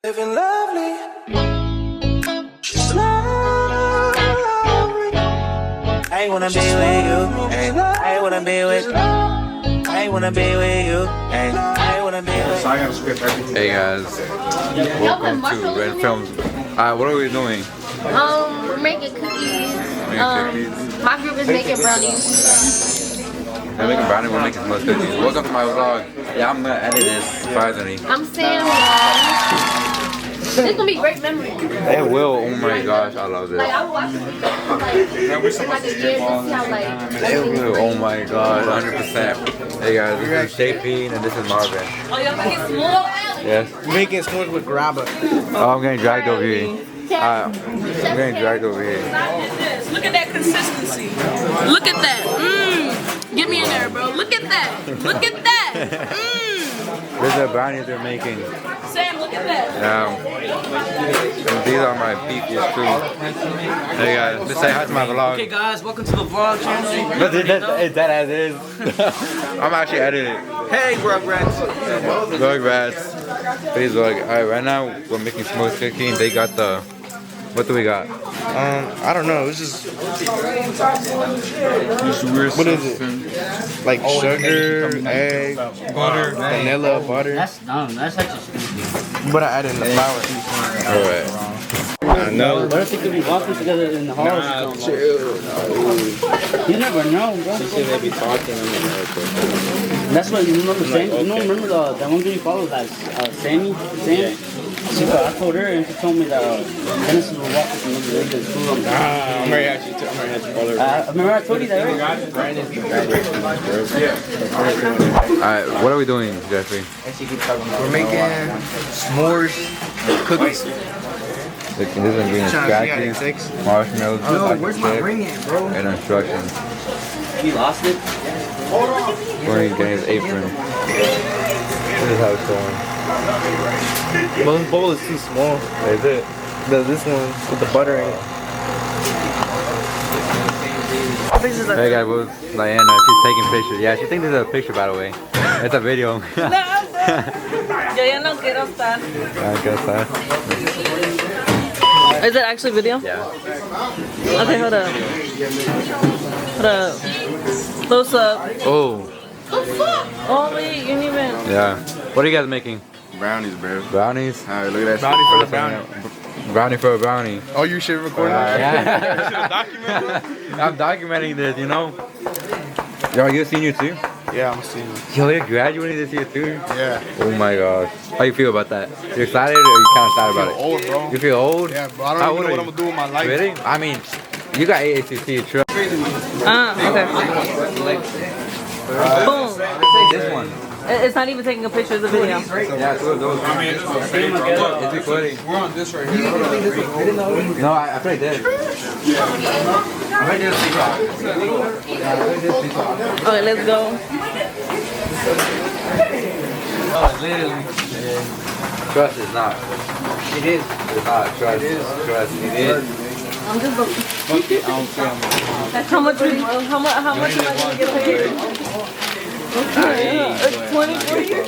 Living lovely, she's lovely. I ain't wanna be with you, ay. I ain't wanna be with you. I ain't wanna be with you, ay. I ain't wanna be with you. Hey guys, welcome to Red Films. What are we doing? We're making cookies. My group is making brownies. I'm making brownies, we're making most cookies. Welcome to my vlog. Yeah, I'm gonna edit this, surprisingly. I'm saying this gonna be great memory. It will, oh my gosh, I love this. Like I will watch this video like a year to see how like It will, oh my god, 100%. Hey guys, this is JP and this is Marvin. oh, y'all making small? Yes. Making s'mores with grabber. Oh, I'm getting dragged over here. I'm getting dragged over here. Look at that consistency. Look at that. Get me in there, bro. Look at that. Look at that. These are brownies they're making. Sam, look at that. Yeah. And these are my peepies too. Hey guys, just say hi to my vlog. Okay guys, welcome to the vlog channel. But it's that as is. I'm actually editing. Hey Rugrats. Rugrats. Please vlog. Alright, right now we're making smooth cookies. They got the. What do we got? I don't know. It's just what is it? Like sugar, egg, butter, vanilla, butter. That's dumb. That's such a stupid. But I added in the flour. Alright. I know. What if they could be walking together in the halls? You never know, bro. They be talking. That's what you remember saying. You don't remember that one girl you followed, that Sammy? Sam? I told her and she told me that Dennis was walking from the school. I'm ready to call her. I remember I told you that, right? Alright, what are we doing, Jeffrey? We're making s'mores cookies. This is ingredients, scratches, marshmallows, Yo, where's my ring at, bro? and instructions. You lost it? We're getting his apron. This is how it's going. Well, this bowl is too small. Is it? This one with the butter in it. Hey guys, with Diana, she's taking pictures. Yeah, she thinks this is a picture, by the way. It's a video. Yo ya no quiero estar. Is it actually video? Yeah. Okay, hold up. Hold up. Close up. Oh. Oh wait, you didn't even. Yeah. What are you guys making? Brownies, bro. Brownies? Alright, look at that. Brownie for the brownie. Brownie for a brownie. Oh, you should record Yeah. that? I'm documenting this, you know? Yo, you a senior too? Yeah, I'm a senior. Yo, you're graduating this year too? Yeah. Oh my gosh. How you feel about that? You excited or you kind of sad about it? Old, bro. You feel old? Yeah, but I don't even know what I'm gonna do with my life. Really? I mean, you got AACC, true. Okay. Boom. This one. It's not even taking a picture of the video. Yeah, two of those. I mean, it's recording. We're on this right here. No, I probably did. I probably did a TikTok. Okay, let's go. Oh, literally. Trust is not. It is. It's not. Trust. Trust. It is. I'm just. How much am I gonna get paid? Okay, 20 for you.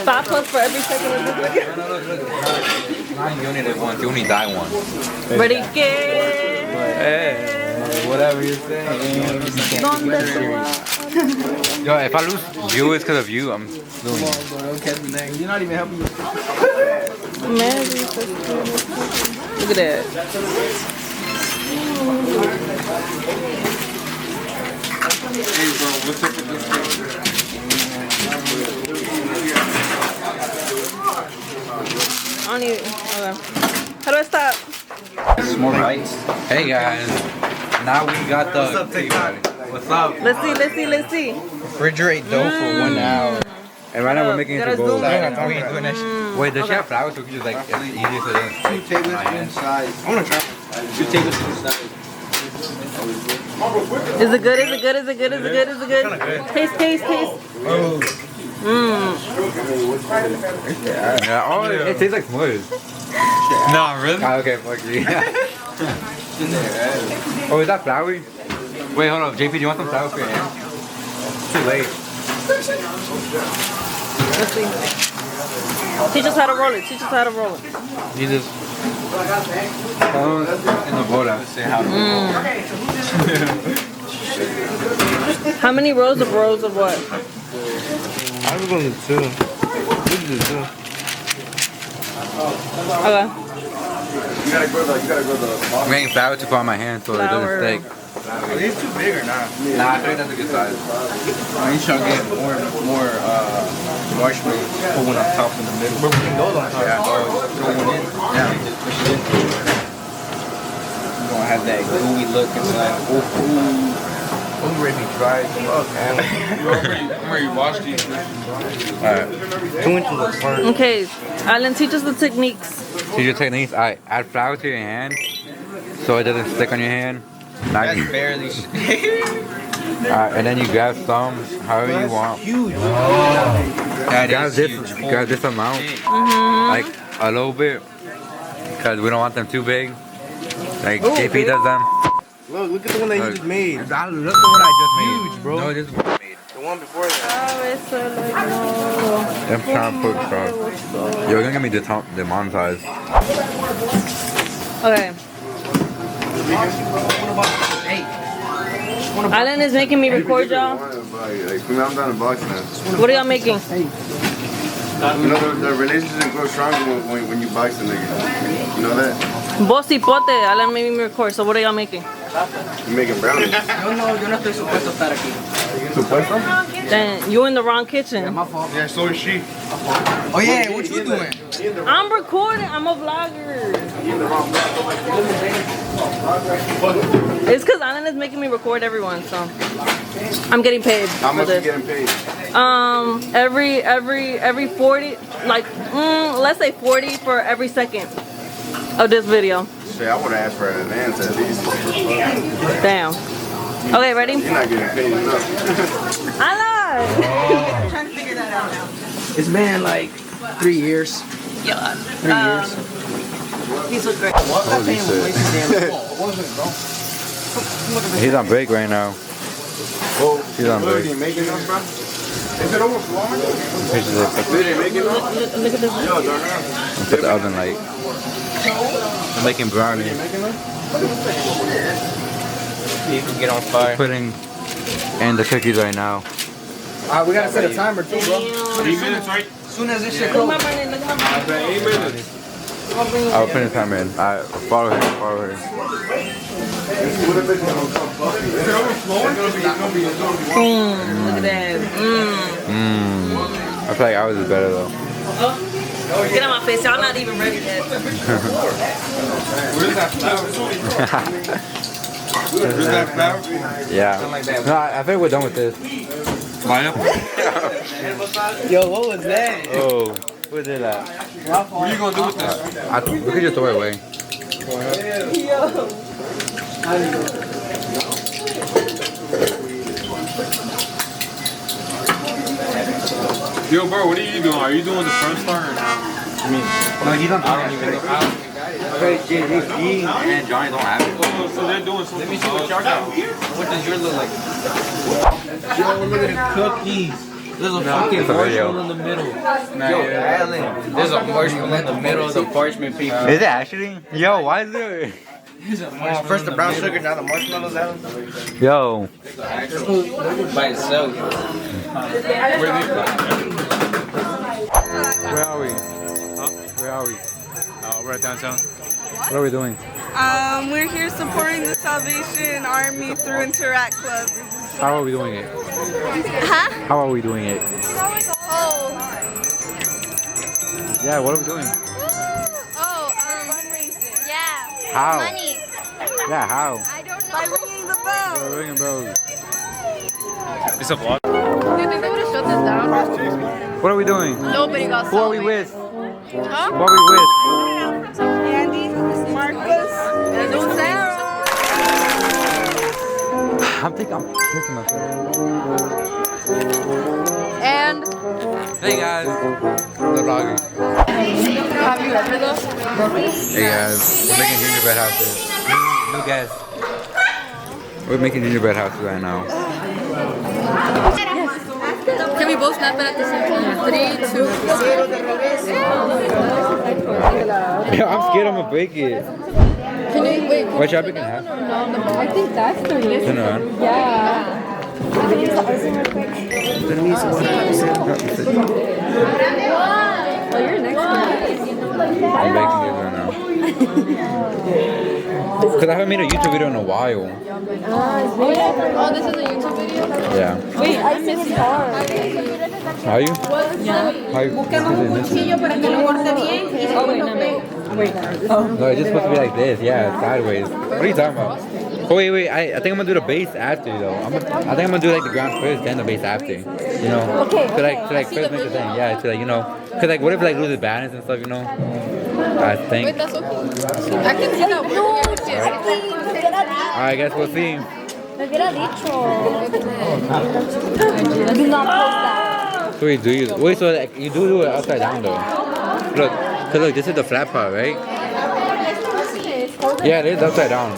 5 plus for every second of this video. No, you only live once. You only die once. Ready, get. Hey, whatever you're saying. Yo, if I lose viewers because of you, I'm doing it. You're not even helping me. Look at that. Hey, bro, what's up with this I don't even. Okay. How do I stop? More bites. Hey guys, now we got the. What's up, TikTok? What's up? Let's see. refrigerate dough for 1 hour. And right now we're making it to go. We ain't doing that shit. Wait, does she have flour so we can just like it's easier for them? 2 tablespoon size. I wanna try 2 tablespoon size. Is it good? Taste. Oh. Yeah, oh, it tastes like smooth. Nah, really? Ah, okay, fuck you. Oh, is that floury? Wait, hold on. JP, do you want some flour for your hair? It's too late. Let's see. Teach us how to roll it. Teach us how to roll it. You just in the bowl. Say how. How many rows of what? I was going to 2. We can do 2. Okay. You gotta grow the. I'm getting flour to put on my hand so it doesn't stick. Are these too big or not? Nah, I think that's a good size. I need to get more marshmallows. Put one on top in the middle. We're putting those on top. Yeah, throw one in. Yeah. You're gonna have that gooey look inside. I'm ready to try it. I'm ready to wash these. Alright. 2 inches apart. Okay, Alan, teach us the techniques. Teach your techniques. Alright, add flour to your hand so it doesn't stick on your hand. Now That's you, barely. alright, and then you grab some, however you want. Huge. Grab this amount, like a little bit, because we don't want them too big. Like JP does them. Look at the one that you just made. Look at what I just made. Huge, bro. No, this is what I made. The one before that. I'm trying to put stuff. You're gonna get me demonetized. Okay. Alan is making me record y'all. I'm done in boxing now. What are y'all making? You know, the relationship grows stronger when you box the nigga. You know that? Bossy pote. Alan made me record. So what are y'all making? You making brownies. Yo no estoy supuesto a estar aquí. Then you in the wrong kitchen. Yeah, so is she. Oh yeah, what you doing? I'm recording. I'm a vlogger. It's because Alan is making me record everyone, so I'm getting paid How for much you this. getting paid? Every 40, like let's say 40 for every second of this video. Shit, I would have asked for an advance at least. Damn. Okay, ready? You're not getting paid enough. Alan. Trying to figure that out now. It's been like 3 years. Yeah. 3 years. He's look great. He's on break right now. He's on break. Did make enough, bro? Is it almost long? Did Did make enough? Look at this. Yo, Darnell. put the oven light. I'm making brownies. You can get on fire. Putting in the cookies right now. Alright, we gotta set a timer too, bro. 3 minutes, right? As soon as this shit Look goes. at my money. Look at my money. 8 minutes. I'll put the timer in. Alright, follow her. Look at that. I feel like ours is better though. Get out my face. Y'all not even ready yet. Where's that flour? Where's that flour? Yeah. No, I think we're done with this. Yo, what was that? Oh, who did that? What are you gonna do with this? We could just throw it away. Yo, bro, what are you doing? Are you doing the front star or not? No, he's on. I don't even know. He and Johnny don't have it. Oh, so they're doing something. Let me see what y'all got. What does yours look like? Yo, look at the cookies. There's a fucking it's a video. marshmallow in the middle. Yo, Alan, there's a marshmallow in the middle of the parchment paper. Is it actually? Yo, why is there? First the brown sugar, now the marshmallows out. Yo. By itself. Where are we? Huh? Where are we? We're at downtown. What are we doing? We're here supporting the Salvation Army through Interact Club. How are we doing it? Huh? How are we doing it? Oh. Yeah, what are we doing? Fundraising. Yeah. How? Money. Yeah, how? I don't know. By ringing the bell. We're ringing bells. It's a vlog. Do you think they would have shut this down? What are we doing? Nobody got Who are we with? Huh? Who are we with? Andy, Marcus, and Sarah. I think I'm pissing myself. And Hey guys. The vlogging. have you ever though? Hey guys. We're making gingerbread houses. New guys. We're making gingerbread houses right now. Can we both snap it at the same time? 3, 2, 1. Yeah, I'm scared I'm gonna break it. Can you wait? Watch out, we can have. I think that's the reason. Turn around. Yeah. You can use the icing real quick. Oh, you're next one. I'm making it right now. Because I haven't made a YouTube video in a while. Oh, this is a YouTube video? Yeah. Wait, icing is hard. How are you? How are you? Oh, wait, no. No, it's just supposed to be like this. Yeah, sideways. What are you talking about? Oh, wait. I think I'm gonna do the bass after, though. I think I'm gonna do like the ground first, then the bass after. You know? Okay. To like first make the thing. Yeah, to like, you know. Because like, what if like loses balance and stuff, you know? I think. Wait, that's okay. I can see that. No, I guess we'll see. Me hubiera dicho. Do not post that. So wait, so like, you do it upside down though. Look, cause look, this is the flat part, right? Yeah, it is upside down.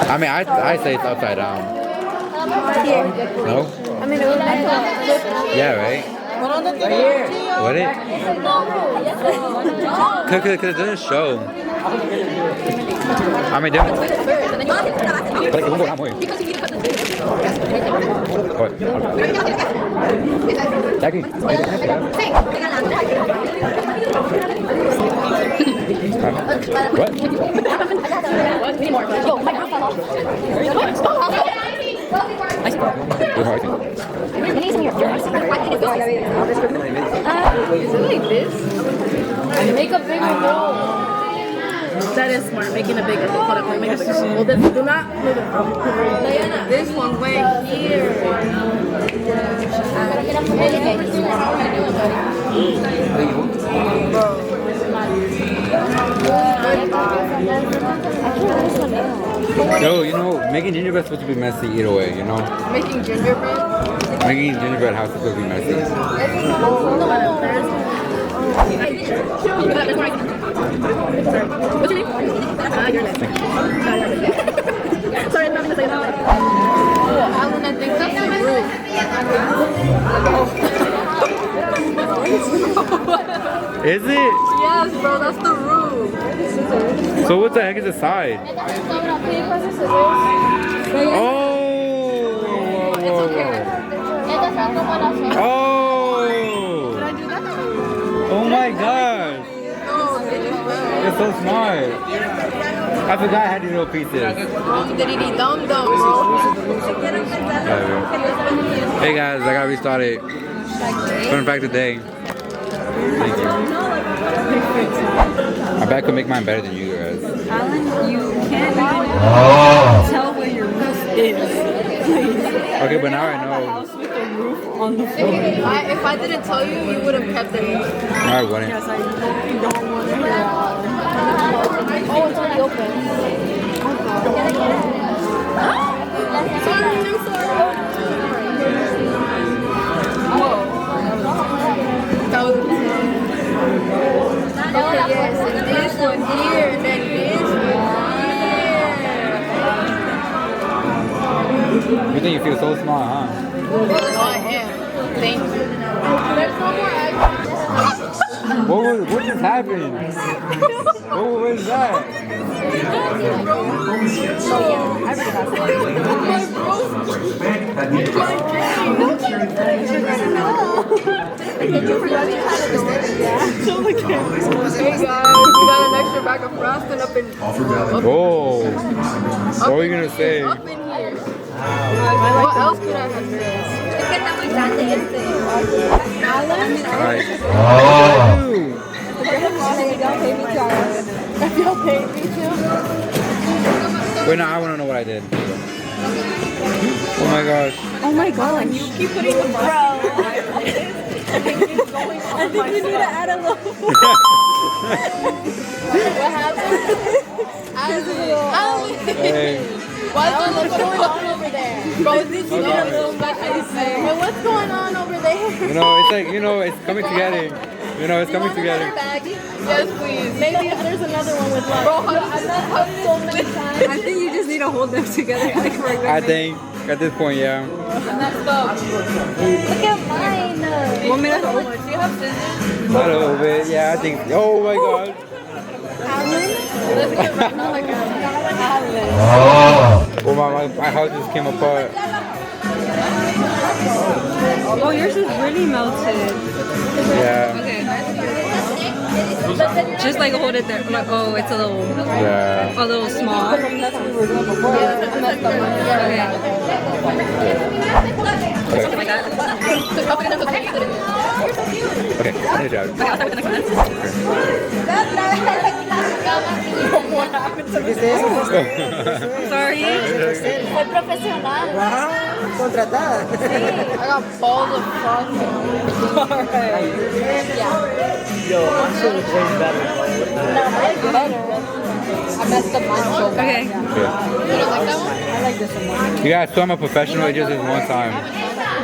I mean, I say it's upside down. No? I mean, it would make Yeah, right? What it? Cause it doesn't show. I mean, like, what? Jackie. What? Make a bigger hole. That is smart, making a bigger hole. Hold up, make a bigger hole. Well, this, do not move it from. This one right here. Yo, you know, making gingerbread is supposed to be messy either way, you know? Making gingerbread? Making gingerbread house is supposed to be messy. What's your name? You're next. Sorry, I'm not going to say that. Alan, I think that's the roof. Is it? Yes, bro, that's the roof. So what the heck is the side? Oh! Oh! Oh my gosh! You're so smart. I forgot I had these little pieces. Hey guys, I got restarted. Fun fact today. Thank you. I bet I could make mine better than you guys. Alan, you can't even tell where your roof is. Okay, but now I know. House with a roof on the floor. If I didn't tell you, you would have kept it. No, I wouldn't. Yes, I don't want to hear that. Oh, it's already open. Sorry, I'm sorry. That was okay, yes, and this one here, and then this one here. You think you feel so smart, huh? Oh, I am. Thank you. There's no more What just happened? What was that? Hey guys, we got an extra bag of frosting up in. Oh, what were you gonna say? Up in here. What else could I have said? Alright. Wait, no, I wanna know what I did. Oh my gosh. Oh my god, you keep putting the bro. I think we need to add a little. What happened? Hey. What's going on over there? Bro, this is a little messy. What's going on over there? You know, it's like, you know, it's coming together. You know, it's coming together. Yes, please. Maybe if there's another one with like. Bro, I've not hugged so many times. I think you just need to hold them together like for a good I think. At this point, yeah. Look at mine. Want me to hold? Do you have scissors? A little bit, yeah. I think. Oh my god. Well, my house just came apart. Oh, yours is really melted. Yeah. Okay. Just like hold it there. Like, oh, it's a little small. Okay. Something like that. Okay, good job. Okay, I'll start with the next one. What happened to this? Sorry. Fue profesional. Contratada. I got balls of fucking. Alright. Yeah. Yo, my shit was way better. No, mine's better. I messed up mine so bad. Okay. You don't like that one? I like this one more. You guys saw I'm a professional. It just is one time.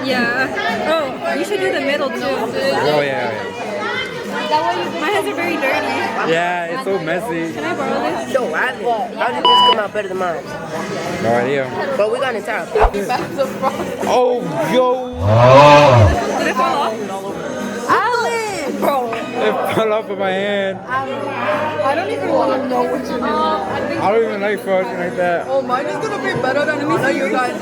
Yeah. Oh, you should do the middle too. Oh yeah. My hands are very dirty. Yeah, it's so messy. Can I borrow this? Yo, how did this come out better than mine? No idea. But we got an entire Oh, yo. Did it fall off? Alan! Bro. It fell off of my hand. I don't even want to know what you're doing. I don't even like frozen like that. Oh, mine is gonna be better than one of you guys.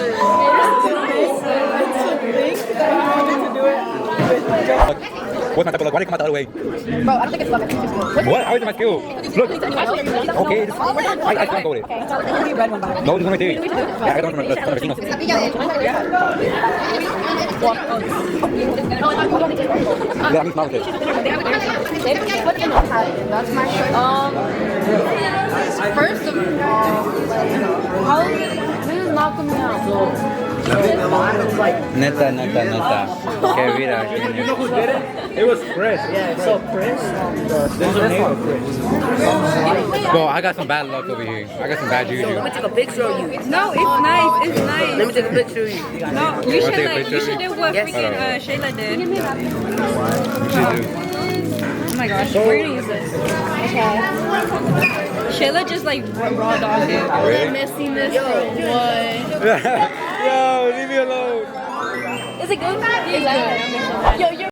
What's my type of luck? Why did it come out the other way? Bro, I don't think it's luck. I think it's just good. What? How is it my skill? Look. Okay. I can't go with it. No, this one right there. Yeah, I got one from the vecinos. Yeah, I'm smart with it. That's my first of all, this is not coming out. Neta. Que vida. You know who did it? It was Chris. Yeah, it's so Chris. There's a name of Chris. Bro, I got some bad luck over here. I got some bad juju. Let me take a picture of you. No, it's nice. It's nice. Let me take a picture of you. No, you should take a like picture? you should do what Yes. freaking Shayla did. You should do. Oh my gosh, we're gonna use this. Shayla just like raw dogged it. Really? Messiness for what? Yo, leave me alone. Is it good? It's good. Yo, you're